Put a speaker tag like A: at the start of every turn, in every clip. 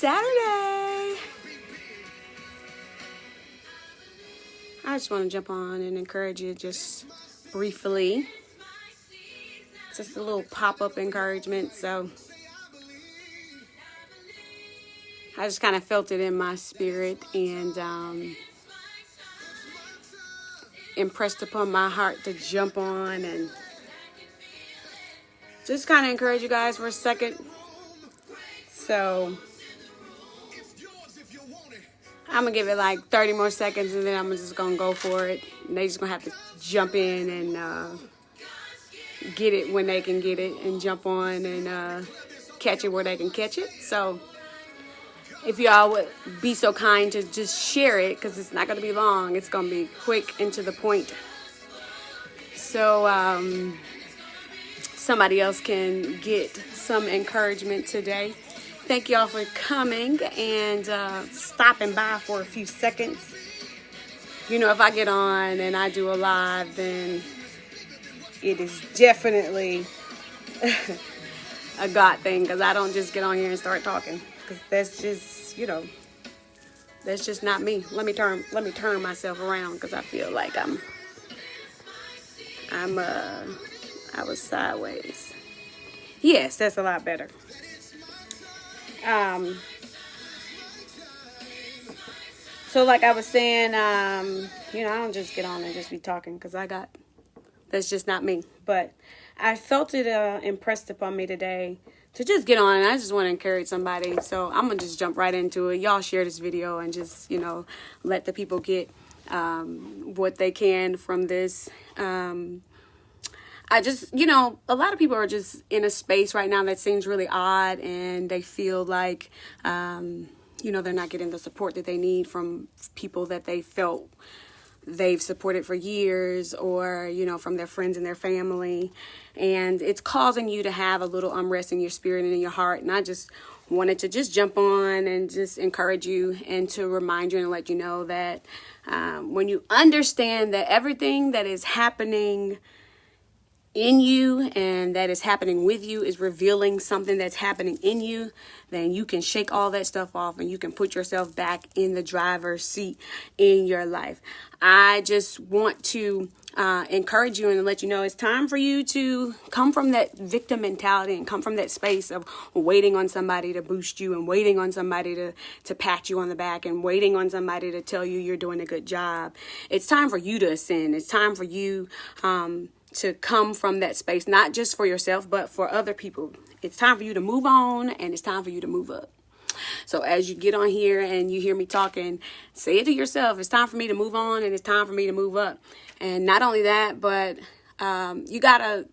A: Saturday. I just want to jump on and encourage you just briefly. Just a little pop-up encouragement. So I just kind of felt it in my spirit and impressed upon my heart to jump on and just kind of encourage you guys for a second. So I'm going to give it like 30 more seconds and then I'm just going to go for it. And they just going to have to jump in and get it when they can get it and jump on and catch it where they can catch it. So if y'all would be so kind to just share it, because it's not going to be long. It's going to be quick and to the point. So somebody else can get some encouragement today. Thank y'all for coming and stopping by for a few seconds. You know, if I get on and I do a live, then it is definitely a God thing, because I don't just get on here and start talking, because that's just, you know, that's just not me. Let me turn myself around, because I feel like I was sideways. Yes, that's a lot better. So like I was saying, you know, I don't just get on and just be talking, because that's just not me. But I felt it impressed upon me today to just get on, and I just want to encourage somebody. So I'm going to just jump right into it. Y'all share this video and just, you know, let the people get what they can from this. I just, you know, a lot of people are just in a space right now that seems really odd, and they feel like, you know, they're not getting the support that they need from people that they felt they've supported for years, or, you know, from their friends and their family. And it's causing you to have a little unrest in your spirit and in your heart. And I just wanted to just jump on and just encourage you and to remind you and let you know that when you understand that everything that is happening in you and that is happening with you is revealing something that's happening in you, then you can shake all that stuff off and you can put yourself back in the driver's seat in your life. I just want to encourage you and let you know it's time for you to come from that victim mentality and come from that space of waiting on somebody to boost you and waiting on somebody to pat you on the back and waiting on somebody to tell you you're doing a good job. It's time for you to ascend. It's time for you to come from that space, not just for yourself, but for other people. It's time for you to move on, and it's time for you to move up. So as you get on here and you hear me talking, say it to yourself. It's time for me to move on, and it's time for me to move up. And not only that, but you got to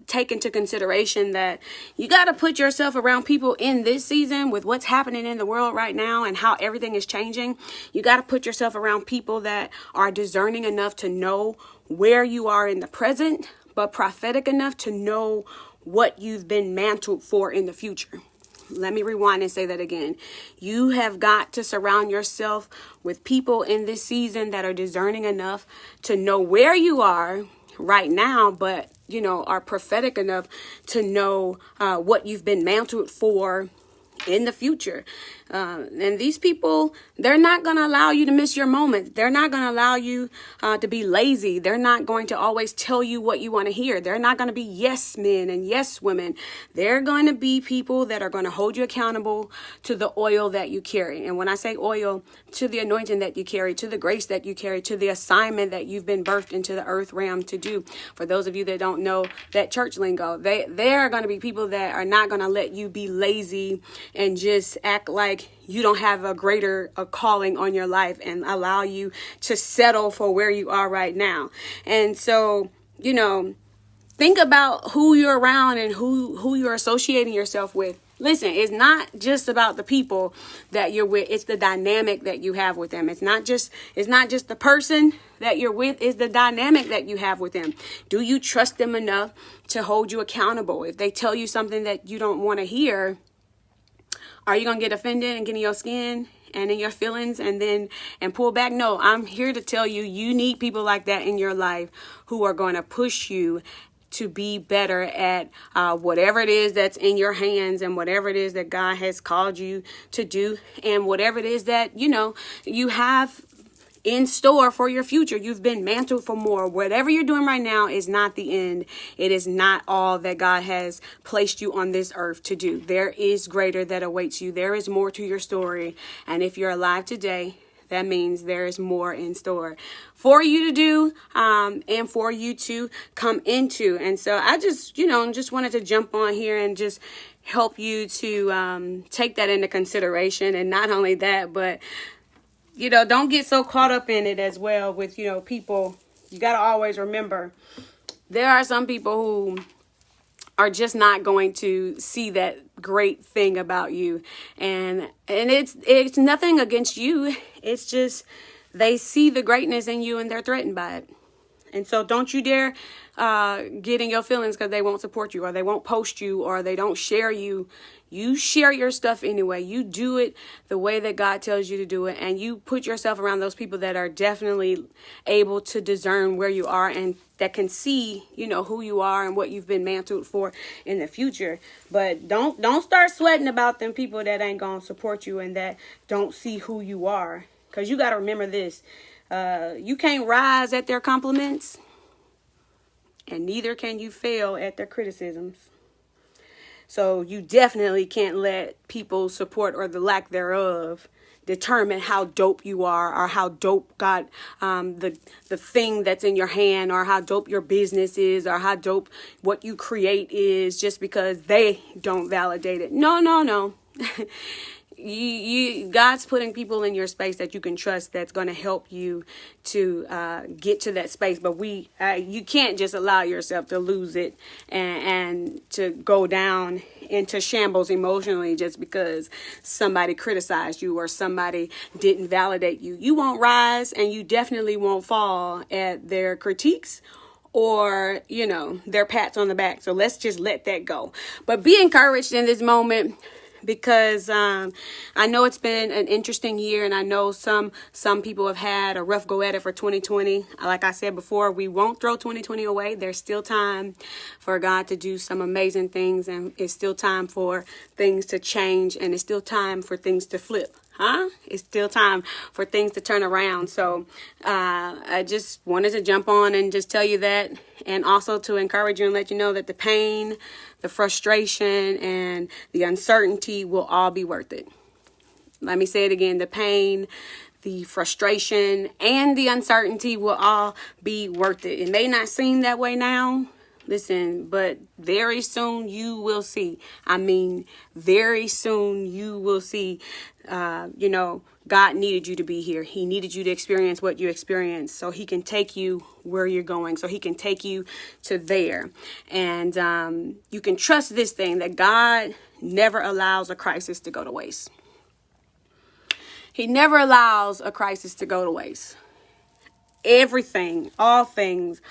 A: take into consideration that you got to put yourself around people in this season with what's happening in the world right now and how everything is changing. You got to put yourself around people that are discerning enough to know where you are in the present, but prophetic enough to know what you've been mantled for in the future. Let me rewind and say that again. You have got to surround yourself with people in this season that are discerning enough to know where you are right now, but, you know, are prophetic enough to know what you've been mantled for in the future. And these people, they're not going to allow you to miss your moment. They're not going to allow you to be lazy. They're not going to always tell you what you want to hear. They're not going to be yes men and yes women. They're going to be people that are going to hold you accountable to the oil that you carry. And when I say oil, to the anointing that you carry, to the grace that you carry, to the assignment that you've been birthed into the earth realm to do. For those of you that don't know that church lingo, they are going to be people that are not going to let you be lazy and just act like you don't have a greater calling on your life and allow you to settle for where you are right now. And so, you know, think about who you're around and who you're associating yourself with. Listen, it's not just about the people that you're with. It's the dynamic that you have with them. It's not just the person that you're with. It's the dynamic that you have with them. Do you trust them enough to hold you accountable? If they tell you something that you don't want to hear, are you going to get offended and get in your skin and in your feelings and pull back? No, I'm here to tell you, you need people like that in your life who are going to push you to be better at whatever it is that's in your hands and whatever it is that God has called you to do and whatever it is that, you have in store for your future. You've been mantled for more. Whatever you're doing right now is not the end. It is not all that God has placed you on this earth to do. There is greater that awaits you. There is more to your story. And if you're alive today, that means there is more in store for you to do and for you to come into. And so I just wanted to jump on here and just help you to take that into consideration. And not only that, but, don't get so caught up in it as well with, people. You got to always remember there are some people who are just not going to see that great thing about you. And it's nothing against you. It's just they see the greatness in you and they're threatened by it. And so don't you dare get in your feelings because they won't support you or they won't post you or they don't share you. You share your stuff anyway. You do it the way that God tells you to do it. And you put yourself around those people that are definitely able to discern where you are and that can see, who you are and what you've been mantled for in the future. But don't start sweating about them people that ain't going to support you and that don't see who you are. Because you got to remember this. You can't rise at their compliments, and neither can you fail at their criticisms. So you definitely can't let people's support or the lack thereof determine how dope you are or how dope God, the thing that's in your hand or how dope your business is or how dope what you create is just because they don't validate it. No. God's putting people in your space that you can trust that's going to help you to get to that space. But you can't just allow yourself to lose it and to go down into shambles emotionally just because somebody criticized you or somebody didn't validate you. You won't rise and you definitely won't fall at their critiques or, their pats on the back. So let's just let that go. But be encouraged in this moment. Because I know it's been an interesting year and I know some people have had a rough go at it for 2020. Like I said before, we won't throw 2020 away. There's still time for God to do some amazing things and it's still time for things to change and it's still time for things to flip. It's still time for things to turn around. So I just wanted to jump on and just tell you that and also to encourage you and let you know that the pain, the frustration, and the uncertainty will all be worth it. Let me say it again. The pain, the frustration, and the uncertainty will all be worth it. It may not seem that way now. Listen, but very soon you will see. Very soon you will see, God needed you to be here. He needed you to experience what you experienced so he can take you where you're going, so he can take you to there. And you can trust this thing that God never allows a crisis to go to waste. He never allows a crisis to go to waste. Everything, all things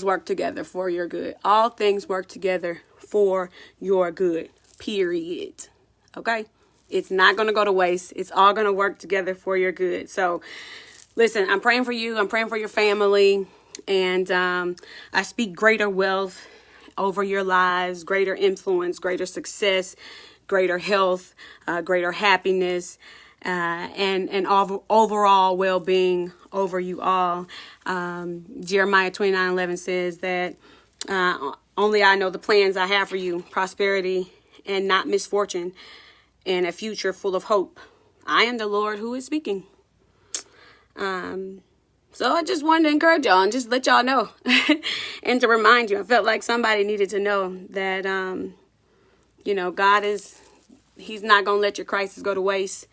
A: work together for your good. All things work together for your good, period. Okay? It's not going to go to waste. It's all going to work together for your good. So, listen, I'm praying for you. I'm praying for your family. And I speak greater wealth over your lives, greater influence, greater success, greater health, greater happiness, and overall well-being over you all. Jeremiah 29:11 says that only I know the plans I have for you, prosperity and not misfortune, and a future full of hope. I am the Lord who is speaking. So I just wanted to encourage y'all and just let y'all know and to remind you. I felt like somebody needed to know that, God he's not going to let your crisis go to waste.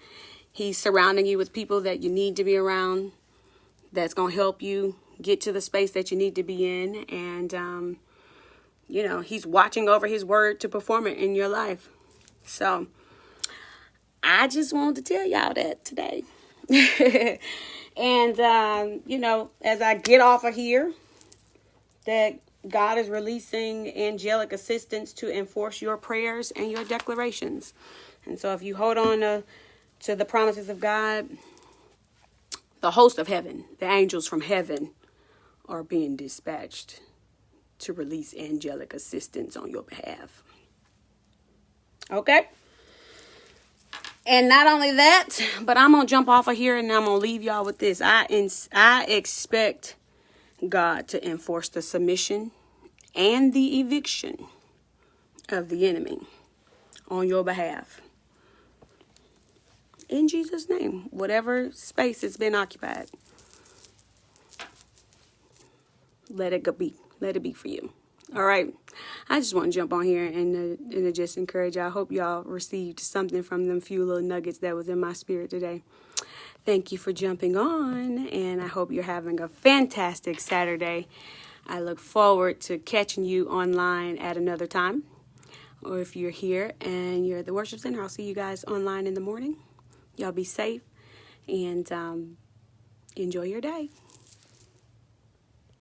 A: He's surrounding you with people that you need to be around that's going to help you get to the space that you need to be in. And, he's watching over his word to perform it in your life. So I just wanted to tell y'all that today. And, as I get off of here, that God is releasing angelic assistance to enforce your prayers and your declarations. And so if you hold on to the promises of God, the host of heaven, the angels from heaven are being dispatched to release angelic assistance on your behalf. Okay? And not only that, but I'm going to jump off of here and I'm going to leave y'all with this. I expect God to enforce the submission and the eviction of the enemy on your behalf. In Jesus' name, whatever space has been occupied, let it be. Let it be for you. All right. I just want to jump on here and to just encourage y'all. I hope y'all received something from them few little nuggets that was in my spirit today. Thank you for jumping on, and I hope you're having a fantastic Saturday. I look forward to catching you online at another time. Or if you're here and you're at the worship center, I'll see you guys online in the morning. Y'all be safe and enjoy your day.